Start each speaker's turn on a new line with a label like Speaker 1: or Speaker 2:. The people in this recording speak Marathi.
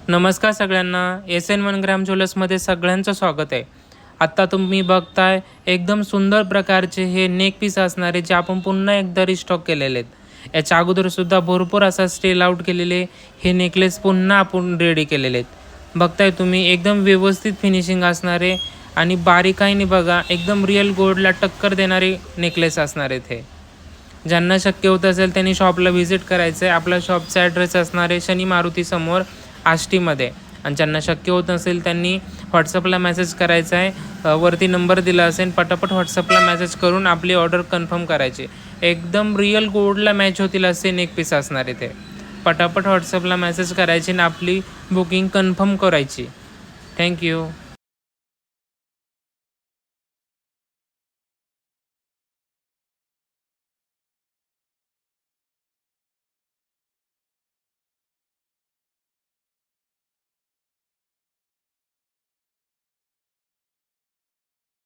Speaker 1: नमस्कार सगळ्यांना. SN1 ग्राम ज्वेलर्समध्ये सगळ्यांचं स्वागत आहे. आत्ता तुम्ही बघताय एकदम सुंदर प्रकारचे हे नेक पीस असणारे जे आपण पुन्हा एकदा रिस्टॉक केलेले आहेत. याच्या अगोदरसुद्धा भरपूर असा स्टेल आउट केलेले हे नेकलेस पुन्हा आपण रेडी केलेले आहेत. बघताय तुम्ही एकदम व्यवस्थित फिनिशिंग असणारे आणि बारीकाईने बघा एकदम रिअल गोल्डला टक्कर देणारे नेकलेस असणार आहेत हे. ज्यांना शक्य होत असेल त्यांनी शॉपला व्हिजिट करायचं आहे. आपल्या शॉपचा ॲड्रेस असणार आहे शनी मारुती समोर आष्टीमध्ये. आणि ज्यांना शक्य होत नसेल त्यांनी व्हॉट्सअपला मेसेज करायचा आहे. वरती नंबर दिला असेल, पटापट व्हॉट्सअपला मेसेज करून आपली ऑर्डर कन्फर्म करायची. एकदम रिअल गोल्डला मॅच होतील असे नेक पीस असणार आहे ते. पटापट व्हॉट्सअपला मेसेज करायची आणि आपली बुकिंग कन्फर्म करायची. थँक्यू.